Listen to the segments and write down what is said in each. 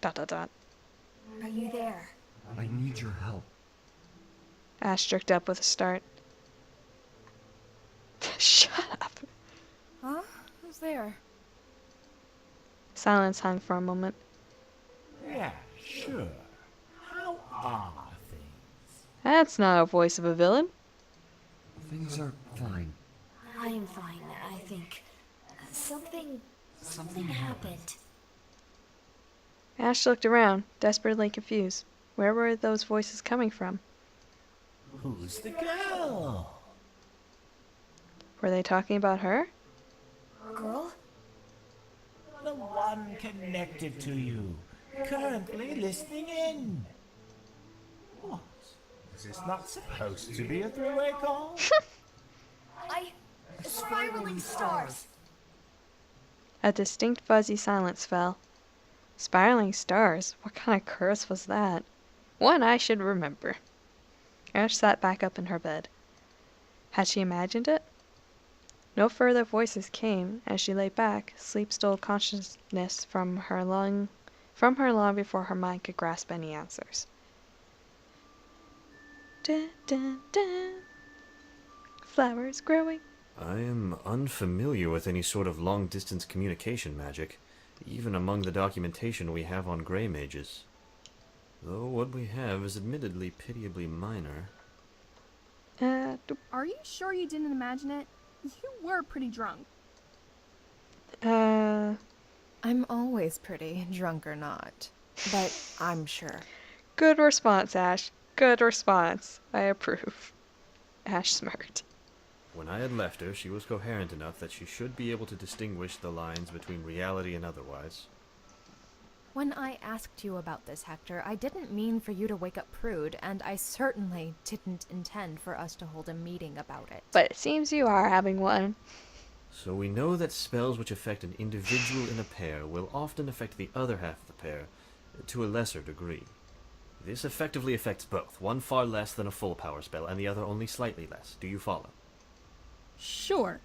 Dot dot dot. Are you there? I need your help. Ash jerked up with a start. Shut up. Huh? Who's there? Silence hung for a moment. Yeah, sure. How are things? That's not a voice of a villain. Things are fine. I am fine, I think. Something happened. Ash looked around, desperately confused. Where were those voices coming from? Who's the girl? Were they talking about her? Girl? The one connected to you, currently listening in. What? Is this not supposed to be a three-way call? Spiraling stars! A distinct fuzzy silence fell. Spiraling stars? What kind of curse was that? One I should remember. Ash sat back up in her bed. Had she imagined it? No further voices came. As she lay back, sleep stole consciousness from her long before her mind could grasp any answers. Dun, dun, dun. Flowers growing. I am unfamiliar with any sort of long-distance communication magic, even among the documentation we have on Grey Mages. Though what we have is admittedly pitiably minor. Are you sure you didn't imagine it? You were pretty drunk. I'm always pretty, drunk or not. But I'm sure. Good response, Ash. Good response. I approve. Ash smirked. When I had left her, she was coherent enough that she should be able to distinguish the lines between reality and otherwise. When I asked you about this, Hector, I didn't mean for you to wake up Prude, and I certainly didn't intend for us to hold a meeting about it. But it seems you are having one. So we know that spells which affect an individual in a pair will often affect the other half of the pair, to a lesser degree. This effectively affects both, one far less than a full power spell, and the other only slightly less. Do you follow? Sure.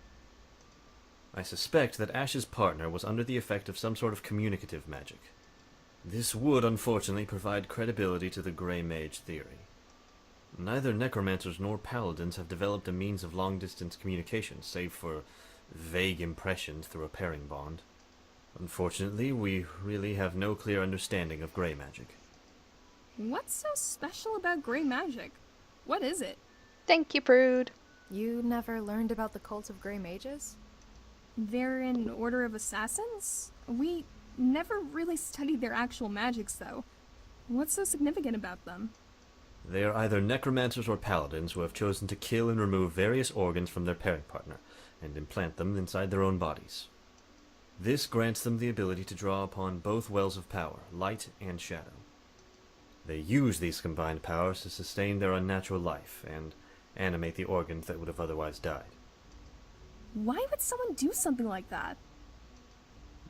I suspect that Ash's partner was under the effect of some sort of communicative magic. This would, unfortunately, provide credibility to the Grey Mage theory. Neither necromancers nor paladins have developed a means of long-distance communication, save for vague impressions through a pairing bond. Unfortunately, we really have no clear understanding of Grey magic. What's so special about gray magic? What is it? Thank you, Prude. You never learned about the cult of Grey Mages? They're an order of assassins? We never really studied their actual magics, though. What's so significant about them? They are either necromancers or paladins who have chosen to kill and remove various organs from their pairing partner, and implant them inside their own bodies. This grants them the ability to draw upon both wells of power, light and shadow. They use these combined powers to sustain their unnatural life, and animate the organs that would have otherwise died. Why would someone do something like that?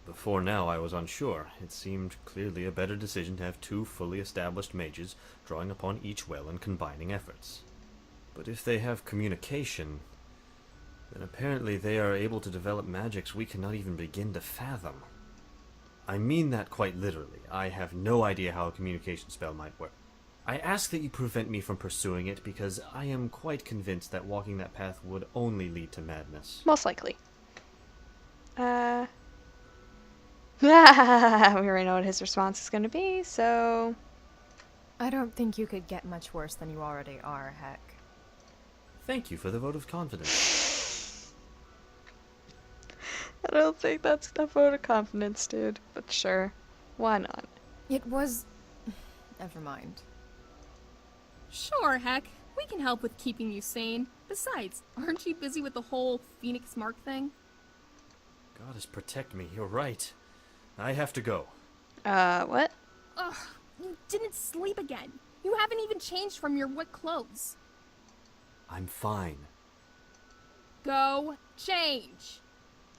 Before now I was unsure. It seemed clearly a better decision to have two fully established mages drawing upon each well and combining efforts. But if they have communication, then apparently they are able to develop magics we cannot even begin to fathom. I mean that quite literally. I have no idea how a communication spell might work. I ask that you prevent me from pursuing it because I am quite convinced that walking that path would only lead to madness. Most likely. We already know what his response is going to be, so... I don't think you could get much worse than you already are, Heck. Thank you for the vote of confidence. I don't think that's a vote of confidence, dude. But sure. Why not? It was... Never mind. Sure, heck. We can help with keeping you sane. Besides, aren't you busy with the whole Phoenix Mark thing? Goddess protect me, you're right. I have to go. What? Ugh, you didn't sleep again. You haven't even changed from your wet clothes. I'm fine. Go change.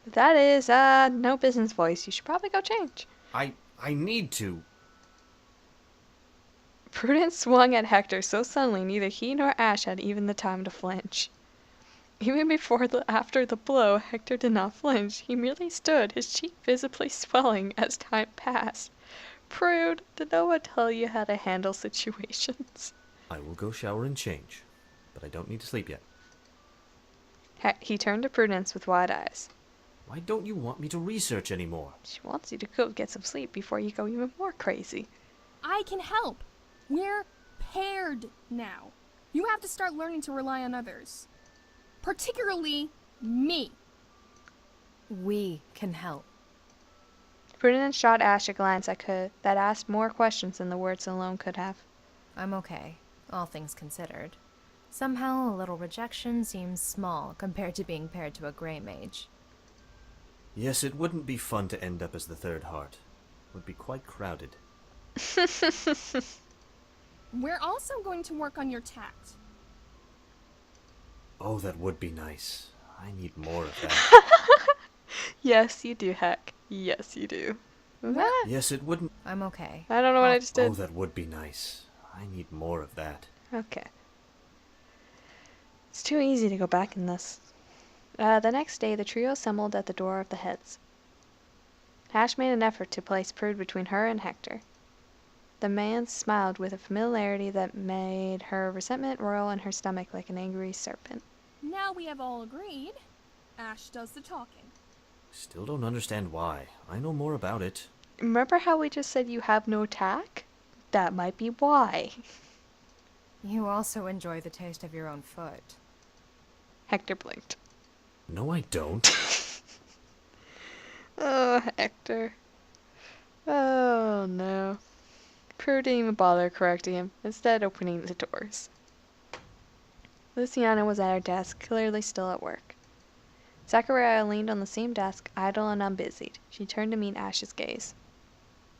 That is, no business voice. You should probably go change. I need to. Prudence swung at Hector so suddenly neither he nor Ash had even the time to flinch. Even after the blow, Hector did not flinch. He merely stood, his cheek visibly swelling as time passed. Prude, did no one tell you how to handle situations? I will go shower and change, but I don't need to sleep yet. He turned to Prudence with wide eyes. Why don't you want me to research anymore? She wants you to go get some sleep before you go even more crazy. I can help. We're paired now. You have to start learning to rely on others. Particularly me. We can help. Prudence shot Ash a glance that asked more questions than the words alone could have. I'm okay, all things considered. Somehow a little rejection seems small compared to being paired to a gray mage. Yes, it wouldn't be fun to end up as the third heart. It would be quite crowded. We're also going to work on your tact. Oh, that would be nice. I need more of that. Yes, you do, Heck. Yes, you do. What? Yes, it wouldn't... I'm okay. I don't know what I just Oh, did. that would be nice. I need more of that. Okay. It's too easy to go back in this. The next day, the trio assembled at the door of the heads. Ash made an effort to place Prude between her and Hector. The man smiled with a familiarity that made her resentment roil in her stomach like an angry serpent. Now we have all agreed. Ash does the talking. Still don't understand why. I know more about it. Remember how we just said you have no tact? That might be why. You also enjoy the taste of your own foot. Hector blinked. No, I don't. Oh, Hector. Oh, no. Prude didn't even bother correcting him, instead opening the doors. Luciana was at her desk, clearly still at work. Zachariah leaned on the same desk, idle and unbusied. She turned to meet Ash's gaze.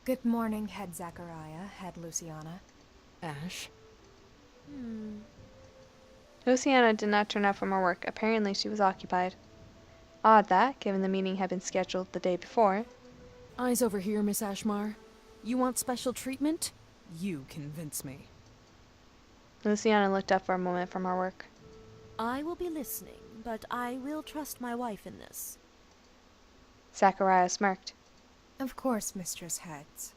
Good morning, Head Zachariah, Head Luciana. Ash? Luciana did not turn up from her work. Apparently she was occupied. Odd that, given the meeting had been scheduled the day before. Eyes over here, Miss Ashmar. You want special treatment? You convince me. Luciana looked up for a moment from her work. I will be listening, but I will trust my wife in this. Zachariah smirked. Of course, Mistress Heads.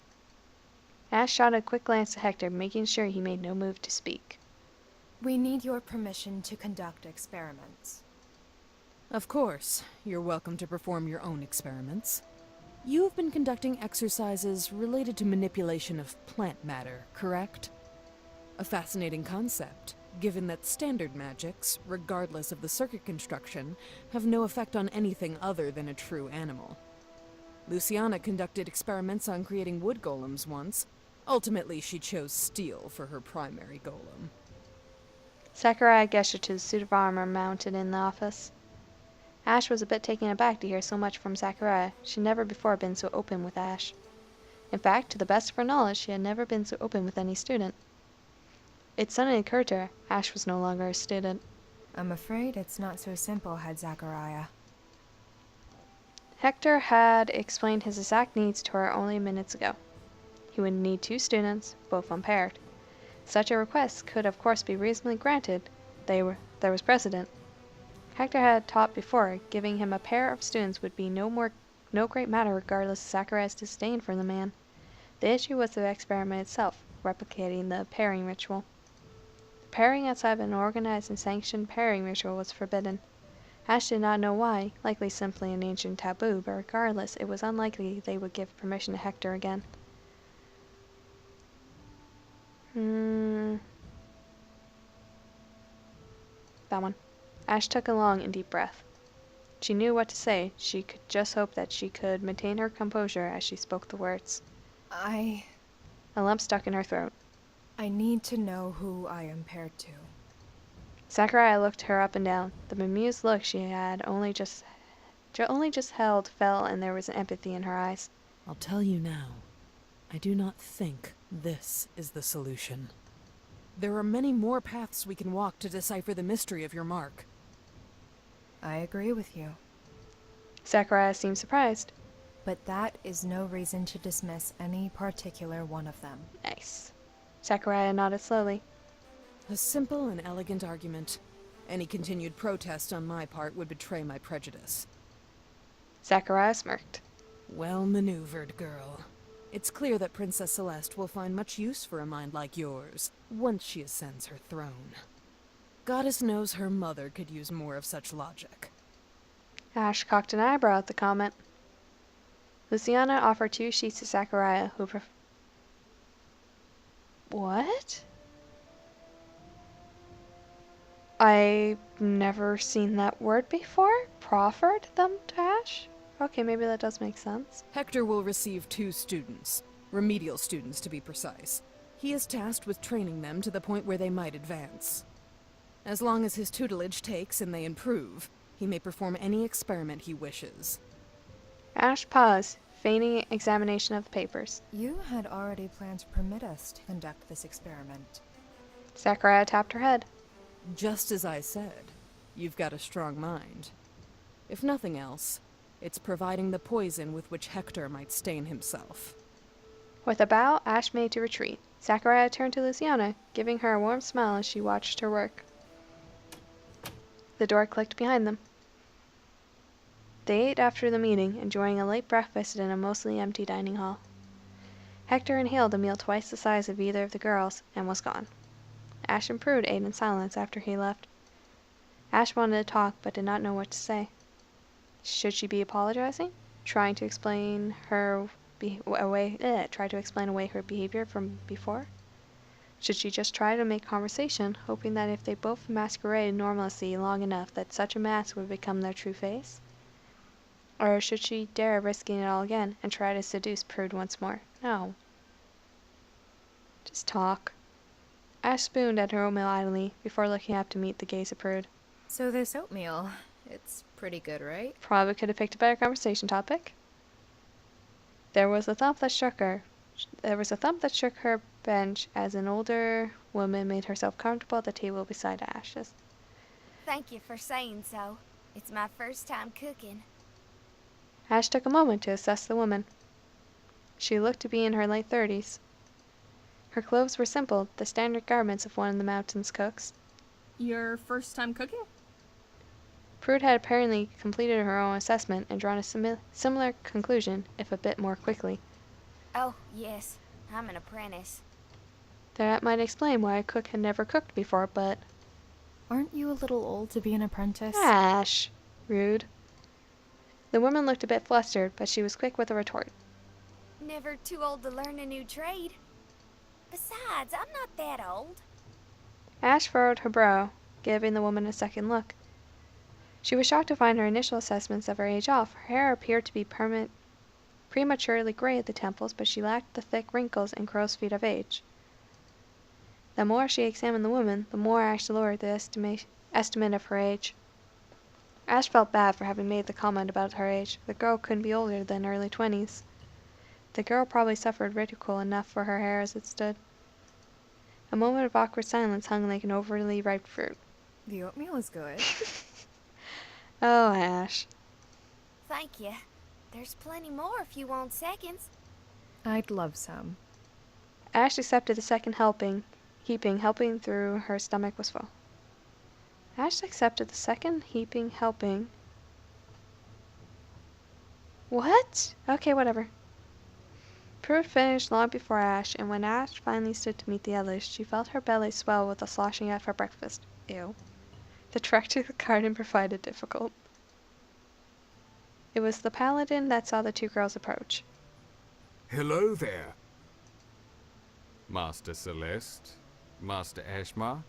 Ash shot a quick glance at Hector, making sure he made no move to speak. We need your permission to conduct experiments. Of course. You're welcome to perform your own experiments. You've been conducting exercises related to manipulation of plant matter, correct? A fascinating concept, given that standard magics, regardless of the circuit construction, have no effect on anything other than a true animal. Luciana conducted experiments on creating wood golems once. Ultimately, she chose steel for her primary golem. Zachariah gestured to the suit of armor mounted in the office. Ash was a bit taken aback to hear so much from Zachariah. She had never before been so open with Ash. In fact, to the best of her knowledge, she had never been so open with any student. It suddenly occurred to her, Ash was no longer a student. I'm afraid it's not so simple, Head Zachariah. Hector had explained his exact needs to her only minutes ago. He would need 2 students, both unpaired. Such a request could of course be reasonably granted. There was precedent. Hector had taught before, giving him a pair of students would be no great matter regardless of Zachariah's disdain for the man. The issue was the experiment itself, replicating the pairing ritual. Pairing outside of an organized and sanctioned pairing ritual was forbidden. Ash did not know why, likely simply an ancient taboo, but regardless, it was unlikely they would give permission to Hector again. That one. Ash took a long and deep breath. She knew what to say. She could just hope that she could maintain her composure as she spoke the words. I A lump stuck in her throat. need to know who I am paired to. Zachariah looked her up and down. The bemused look she had only just held fell, and there was empathy in her eyes. I'll tell you now. I do not think this is the solution. There are many more paths we can walk to decipher the mystery of your mark. I agree with you. Zachariah seemed surprised. But that is no reason to dismiss any particular one of them. Nice. Zachariah nodded slowly. A simple and elegant argument. Any continued protest on my part would betray my prejudice. Zachariah smirked. Well maneuvered, girl. It's clear that Princess Celeste will find much use for a mind like yours once she ascends her throne. Goddess knows her mother could use more of such logic. Ash cocked an eyebrow at the comment. Luciana offered 2 sheets to Zachariah, who What? I've never seen that word before. Proffered them to Ash? Okay, maybe that does make sense. Hector will receive 2 students, remedial students to be precise. He is tasked with training them to the point where they might advance. As long as his tutelage takes and they improve, he may perform any experiment he wishes. Ash paused, feigning examination of the papers. You had already planned to permit us to conduct this experiment. Zachariah tapped her head. Just as I said, you've got a strong mind. If nothing else, it's providing the poison with which Hector might stain himself. With a bow, Ash made to retreat. Zachariah turned to Luciana, giving her a warm smile as she watched her work. The door clicked behind them. They ate after the meeting, enjoying a late breakfast in a mostly empty dining hall. Hector inhaled a meal twice the size of either of the girls, and was gone. Ash and Prude ate in silence after he left. Ash wanted to talk, but did not know what to say. Should she be apologizing? Trying to explain away her behavior from before? Should she just try to make conversation, hoping that if they both masqueraded normalcy long enough that such a mask would become their true face? Or should she dare risking it all again and try to seduce Prude once more? No. Just talk. Ash spooned at her oatmeal idly before looking up to meet the gaze of Prude. So this oatmeal, it's pretty good, right? Probably could have picked a better conversation topic. There was a thump that shook her bench as an older woman made herself comfortable at the table beside Ash's. Thank you for saying so. It's my first time cooking. Ash took a moment to assess the woman. She looked to be in her late 30s. Her clothes were simple, the standard garments of one of the mountain's cooks. Your first time cooking? Prude had apparently completed her own assessment and drawn a similar conclusion, if a bit more quickly. Oh, yes. I'm an apprentice. That might explain why a cook had never cooked before, but... Aren't you a little old to be an apprentice? Ash! Rude. The woman looked a bit flustered, but she was quick with a retort. Never too old to learn a new trade. Besides, I'm not that old. Ash furrowed her brow, giving the woman a second look. She was shocked to find her initial assessments of her age off. Her hair appeared to be prematurely gray at the temples, but she lacked the thick wrinkles and crow's feet of age. The more she examined the woman, the more Ash lowered the estimate of her age. Ash felt bad for having made the comment about her age. The girl couldn't be older than early 20s. The girl probably suffered ridicule enough for her hair as it stood. A moment of awkward silence hung like an overly ripe fruit. The oatmeal is good. Oh, Ash. Thank you. There's plenty more if you want seconds. I'd love some. Ash accepted the second helping through her stomach was full. Ash accepted the second heaping helping. What? Okay, whatever. Prude finished long before Ash, and when Ash finally stood to meet the others, she felt her belly swell with the sloshing out of her breakfast. Ew. The trek to the garden provided difficult. It was the paladin that saw the 2 girls approach. Hello there. Master Celeste, Master Ashmar.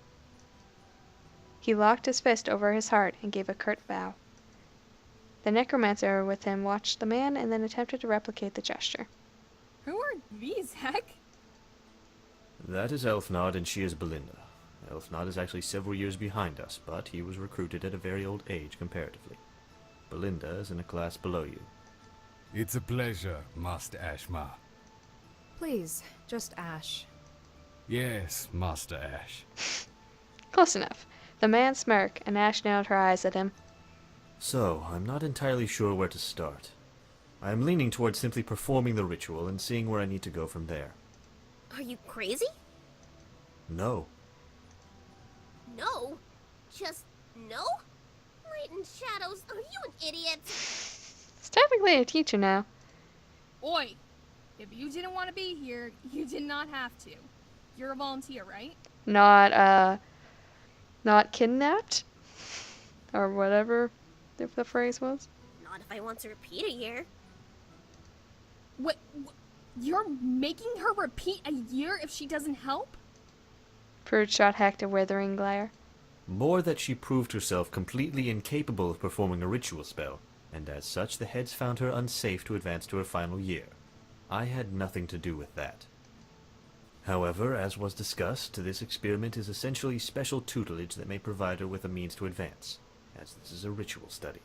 He locked his fist over his heart and gave a curt bow. The necromancer with him watched the man and then attempted to replicate the gesture. Who are these, Heck? That is Elfnod, and she is Belinda. Elfnod is actually several years behind us, but he was recruited at a very old age comparatively. Belinda is in a class below you. It's a pleasure, Master Ashmar. Please, just Ash. Yes, Master Ash. Close enough. The man smirked, and Ash narrowed her eyes at him. So, I'm not entirely sure where to start. I am leaning towards simply performing the ritual and seeing where I need to go from there. Are you crazy? No. No? Just no? Light and shadows, are you an idiot? He's technically a teacher now. Oi! If you didn't want to be here, you did not have to. You're a volunteer, right? Not kidnapped? Or whatever the phrase was. Not if I want to repeat a year. What? You're making her repeat a year if she doesn't help? Prude shot Hector a withering glare. More that she proved herself completely incapable of performing a ritual spell, and as such the heads found her unsafe to advance to her final year. I had nothing to do with that. However, as was discussed, this experiment is essentially special tutelage that may provide her with a means to advance, as this is a ritual study.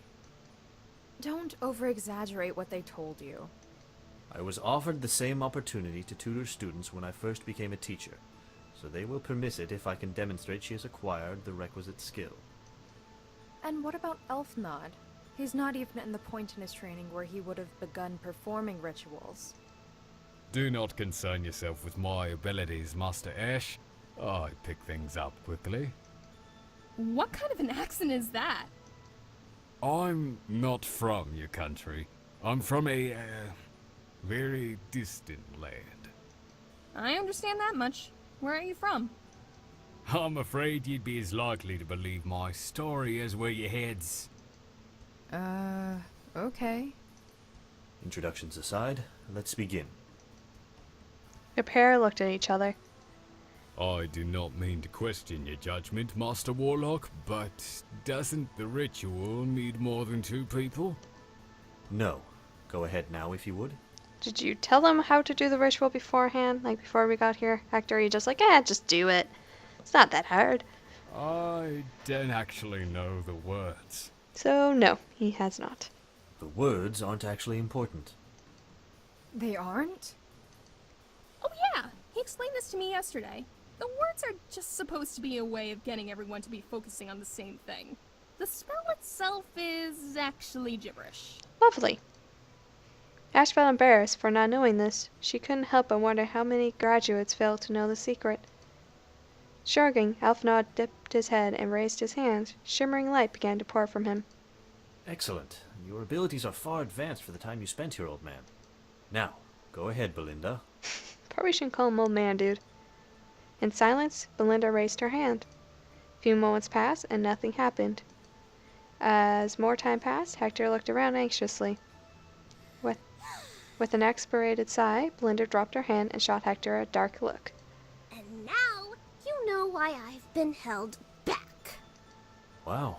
Don't over-exaggerate what they told you. I was offered the same opportunity to tutor students when I first became a teacher, so they will permit it if I can demonstrate she has acquired the requisite skill. And what about Elfnod? He's not even in the point in his training where he would have begun performing rituals. Do not concern yourself with my abilities, Master Ash. I pick things up quickly. What kind of an accent is that? I'm not from your country. I'm from a, very distant land. I understand that much. Where are you from? I'm afraid you'd be as likely to believe my story as were your heads. Okay. Introductions aside, let's begin. The pair looked at each other. I do not mean to question your judgment, Master Warlock, but doesn't the ritual need more than 2 people? No. Go ahead now if you would. Did you tell them how to do the ritual beforehand, like before we got here? Hector, are you just like, just do it. It's not that hard. I don't actually know the words. So, no, he has not. The words aren't actually important. They aren't? Oh yeah, he explained this to me yesterday. The words are just supposed to be a way of getting everyone to be focusing on the same thing. The spell itself is actually gibberish. Lovely. Ash felt embarrassed for not knowing this. She couldn't help but wonder how many graduates failed to know the secret. Shrugging, Elfnod dipped his head and raised his hands. Shimmering light began to pour from him. Excellent. Your abilities are far advanced for the time you spent here, old man. Now, go ahead, Belinda. Probably shouldn't call him old man, dude. In silence, Belinda raised her hand. A few moments passed and nothing happened. As more time passed, Hector looked around anxiously. With an exasperated sigh, Belinda dropped her hand and shot Hector a dark look. And now, you know why I've been held back. Wow,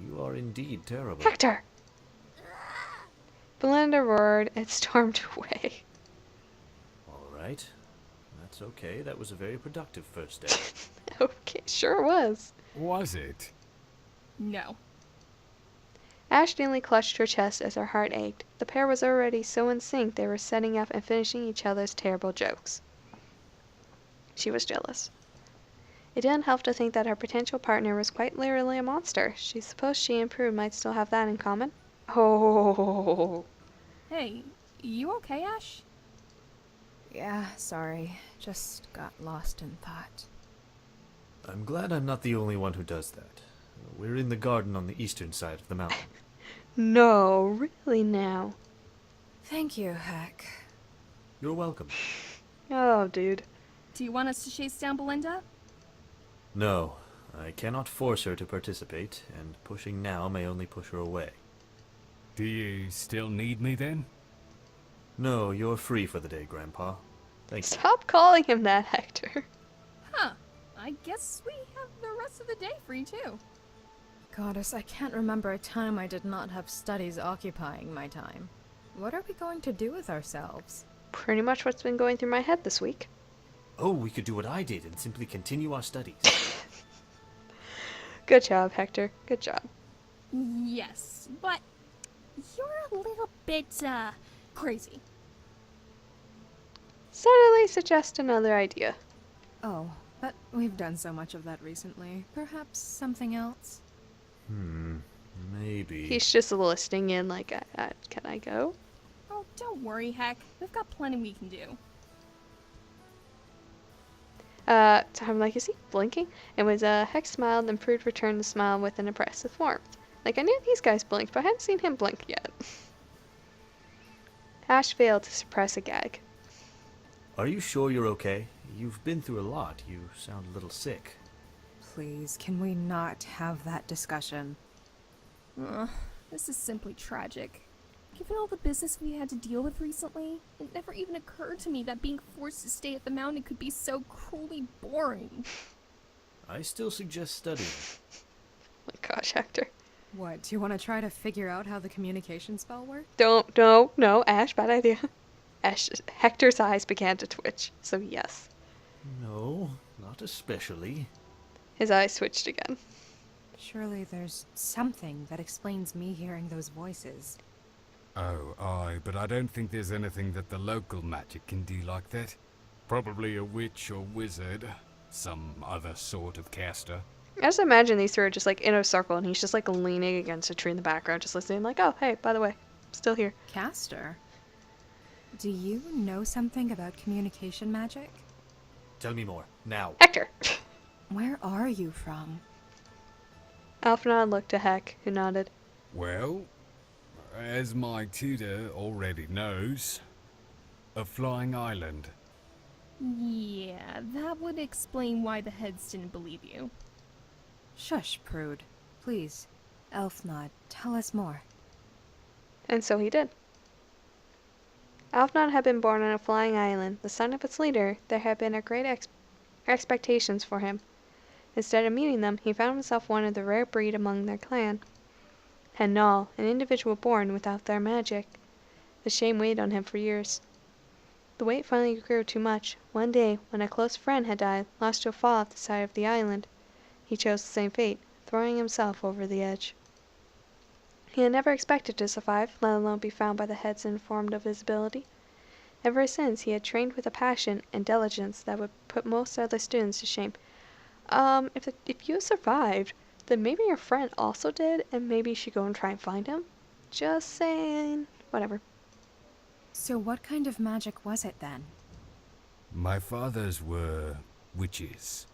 you are indeed terrible. Hector! Belinda roared and stormed away. All right. That's okay. That was a very productive first day. Okay, sure was. Was it? No. Ash nearly clutched her chest as her heart ached. The pair was already so in sync they were setting up and finishing each other's terrible jokes. She was jealous. It didn't help to think that her potential partner was quite literally a monster. She supposed she and Prude might still have that in common. Oh. Hey, you okay, Ash? Yeah, sorry. Just got lost in thought. I'm glad I'm not the only one who does that. We're in the garden on the eastern side of the mountain. No, really now. Thank you, Heck. You're welcome. Oh, dude. Do you want us to chase down Belinda? No, I cannot force her to participate, and pushing now may only push her away. Do you still need me then? No, you're free for the day, Grandpa. Thank you. Stop calling him that, Hector. Huh. I guess we have the rest of the day free, too. Goddess, I can't remember a time I did not have studies occupying my time. What are we going to do with ourselves? Pretty much what's been going through my head this week. Oh, we could do what I did and simply continue our studies. Good job, Hector. Good job. Yes, but you're a little bit, crazy. Subtly suggest another idea. Oh, but we've done so much of that recently. Perhaps something else? Maybe. He's just listening in like, can I go? Oh, don't worry, Heck. We've got plenty we can do. So I'm like, is he blinking? It was, Heck smiled and Prude returned the smile with an impressive warmth. Like, I knew these guys blinked, but I hadn't seen him blink yet. Ash failed to suppress a gag. Are you sure you're okay? You've been through a lot. You sound a little sick. Please, can we not have that discussion? This is simply tragic. Given all the business we had to deal with recently, it never even occurred to me that being forced to stay at the mountain could be so cruelly boring. I still suggest studying. My gosh, Hector. What, do you want to try to figure out how the communication spell works? No, Ash, bad idea. Hector's eyes began to twitch, so yes. No, not especially. His eyes switched again. Surely there's something that explains me hearing those voices. Oh, aye, but I don't think there's anything that the local magic can do like that. Probably a witch or wizard. Some other sort of caster. I just imagine these three are just like in a circle and he's just like leaning against a tree in the background, just listening like, oh, hey, by the way, I'm still here. Caster? Do you know something about communication magic? Tell me more, now. Hector! Where are you from? Alphinaud looked to Heck, who nodded. Well, as my tutor already knows, a flying island. Yeah, that would explain why the heads didn't believe you. Shush, prude. Please, Elfnod, tell us more. And so he did. Alphinaud had been born on a flying island. The son of its leader, there had been a great expectations for him. Instead of meeting them, he found himself one of the rare breed among their clan. And Null, an individual born without their magic. The shame weighed on him for years. The weight finally grew too much. One day, when a close friend had died, lost to a fall off the side of the island, he chose the same fate, throwing himself over the edge. He had never expected to survive, let alone be found by the heads and informed of his ability. Ever since, he had trained with a passion and diligence that would put most other students to shame. If you survived, then maybe your friend also did, and maybe you should go and try and find him? Just saying. Whatever. So what kind of magic was it then? My fathers were witches.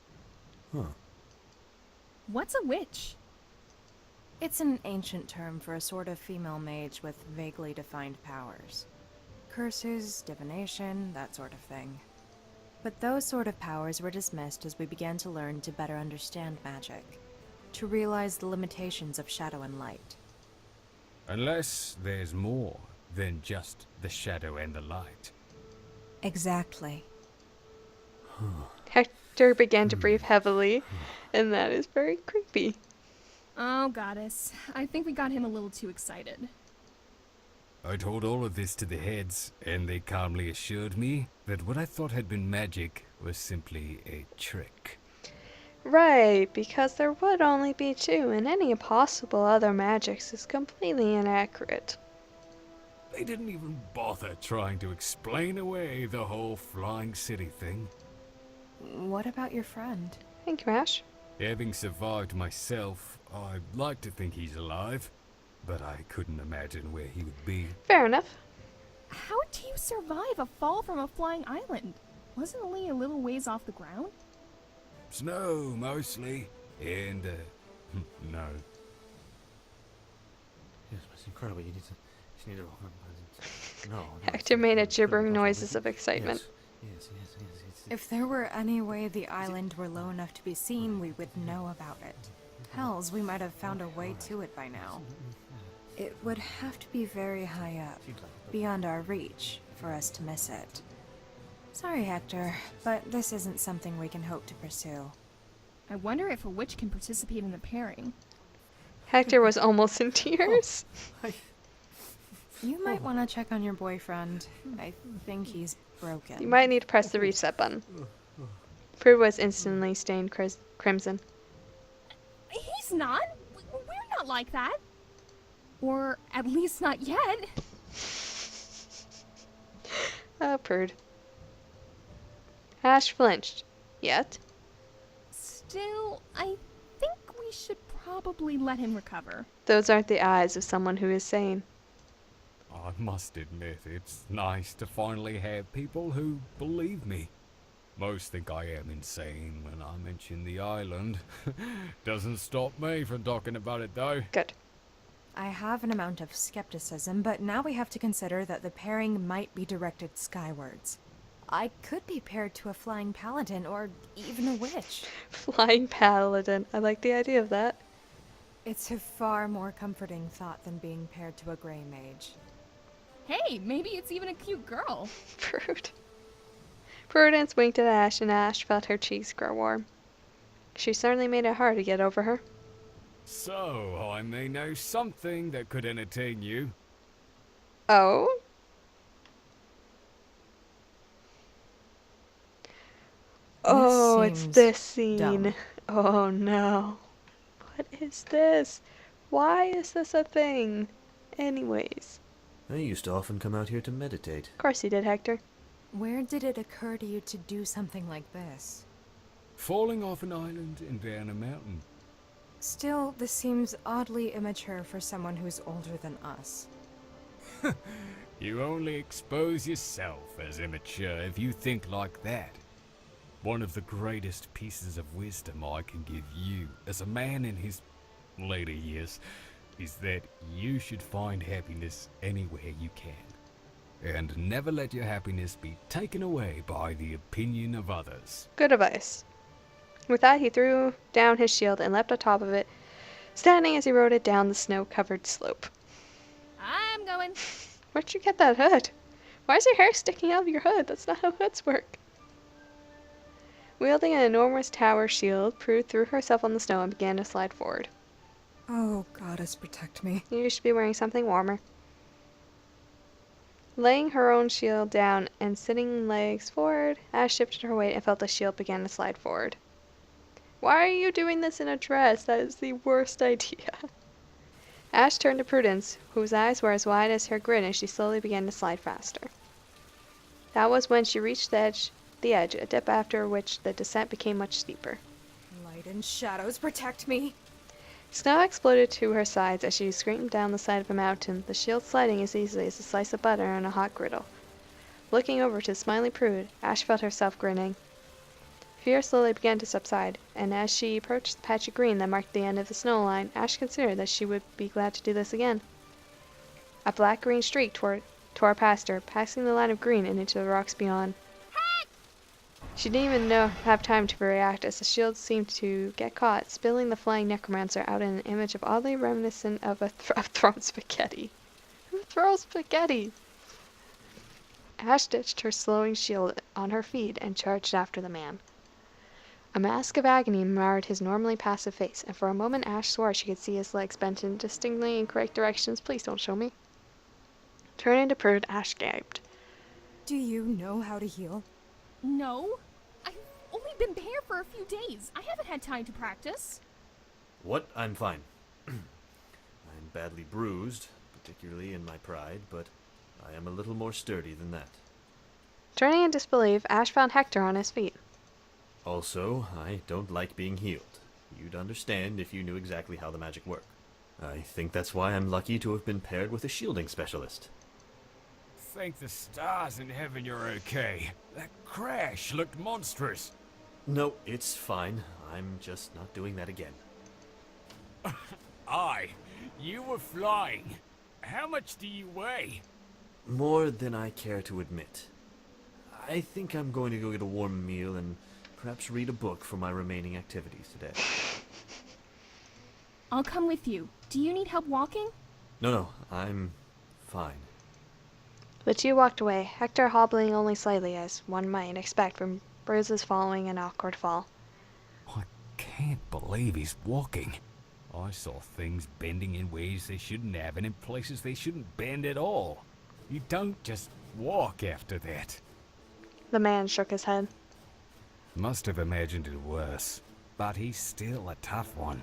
What's a witch? It's an ancient term for a sort of female mage with vaguely defined powers. Curses, divination, that sort of thing. But those sort of powers were dismissed as we began to learn to better understand magic, to realize the limitations of shadow and light. Unless there's more than just the shadow and the light. Exactly. Hector began to breathe heavily, and that is very creepy. Oh, goddess. I think we got him a little too excited. I told all of this to the heads, and they calmly assured me that what I thought had been magic was simply a trick. Right, because there would only be two, and any possible other magics is completely inaccurate. They didn't even bother trying to explain away the whole flying city thing. What about your friend? Thank you, Ash. Having survived myself, I'd like to think he's alive, but I couldn't imagine where he would be. Fair enough. How do you survive a fall from a flying island? Wasn't Lee a little ways off the ground? Snow, mostly, and, no. Yes, it's incredible. You need to... No. Hector made a gibbering noises of excitement. Yes. If there were any way the island were low enough to be seen, we would know about it. Hells, we might have found a way to it by now. It would have to be very high up, beyond our reach, for us to miss it. Sorry, Hector, but this isn't something we can hope to pursue. I wonder if a witch can participate in the pairing. Hector was almost in tears. You might want to check on your boyfriend. I think he's broken. You might need to press the reset button. Prue was instantly stained crimson. He's not. We're not like that. Or at least not yet. Prude. Ash flinched. Yet? Still, I think we should probably let him recover. Those aren't the eyes of someone who is sane. I must admit, it's nice to finally have people who believe me. Most think I am insane when I mention the island. Doesn't stop me from talking about it, though. Good. I have an amount of skepticism, but now we have to consider that the pairing might be directed skywards. I could be paired to a flying paladin or even a witch. Flying paladin. I like the idea of that. It's a far more comforting thought than being paired to a gray mage. Hey, maybe it's even a cute girl. Prudence winked at Ash, and Ash felt her cheeks grow warm. She certainly made it hard to get over her. So, I may know something that could entertain you. Oh? Oh, it's this scene. Dumb. Oh no. What is this? Why is this a thing? Anyways. I used to often come out here to meditate. Of course you did, Hector. Where did it occur to you to do something like this? Falling off an island and down a mountain. Still, this seems oddly immature for someone who's older than us. You only expose yourself as immature if you think like that. One of the greatest pieces of wisdom I can give you as a man in his later years is that you should find happiness anywhere you can. And never let your happiness be taken away by the opinion of others. Good advice. With that, he threw down his shield and leapt on top of it, standing as he rode it down the snow-covered slope. I'm going. Where'd you get that hood? Why is your hair sticking out of your hood? That's not how hoods work. Wielding an enormous tower shield, Prue threw herself on the snow and began to slide forward. Oh, goddess, protect me. You should be wearing something warmer. Laying her own shield down and sitting legs forward, Ash shifted her weight and felt the shield begin to slide forward. Why are you doing this in a dress? That is the worst idea. Ash turned to Prudence, whose eyes were as wide as her grin as she slowly began to slide faster. That was when she reached the edge, a dip after which the descent became much steeper. Light and shadows, protect me. Snow exploded to her sides as she screamed down the side of a mountain, the shield sliding as easily as a slice of butter on a hot griddle. Looking over to Smiley Prude, Ash felt herself grinning. Fear slowly began to subside, and as she approached the patch of green that marked the end of the snow line, Ash considered that she would be glad to do this again. A black-green streak tore past her, passing the line of green and into the rocks beyond. She didn't even have time to react as the shield seemed to get caught, spilling the flying necromancer out in an image of oddly reminiscent of thrown spaghetti. Who throws spaghetti? Ash ditched her slowing shield on her feet and charged after the man. A mask of agony marred his normally passive face, and for a moment Ash swore she could see his legs bent in distinctly incorrect directions. Please don't show me. Turning to Prude, Ash gaped. Do you know how to heal? No. I've only been paired for a few days. I haven't had time to practice. What? I'm fine. I'm badly bruised, particularly in my pride, but I am a little more sturdy than that. Turning in disbelief, Ash found Hector on his feet. Also, I don't like being healed. You'd understand if you knew exactly how the magic worked. I think that's why I'm lucky to have been paired with a shielding specialist. Thank the stars in heaven you're okay. That crash looked monstrous. No, it's fine. I'm just not doing that again. Aye, you were flying. How much do you weigh? More than I care to admit. I think I'm going to go get a warm meal and perhaps read a book for my remaining activities today. I'll come with you. Do you need help walking? No, I'm fine. The two walked away, Hector hobbling only slightly, as one might expect from bruises following an awkward fall. I can't believe he's walking. I saw things bending in ways they shouldn't have and in places they shouldn't bend at all. You don't just walk after that. The man shook his head. Must have imagined it worse, but he's still a tough one.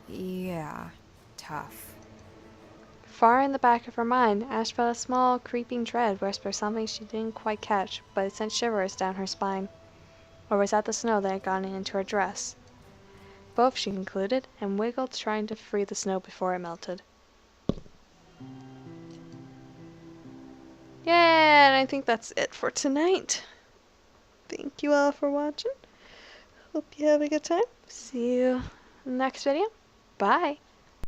Yeah, tough. Far in the back of her mind, Ash felt a small, creeping dread whisper something she didn't quite catch, but it sent shivers down her spine. Or was that the snow that had gone into her dress? Both, she concluded, and wiggled, trying to free the snow before it melted. Yeah, and I think that's it for tonight. Thank you all for watching. Hope you have a good time. See you in the next video. Bye.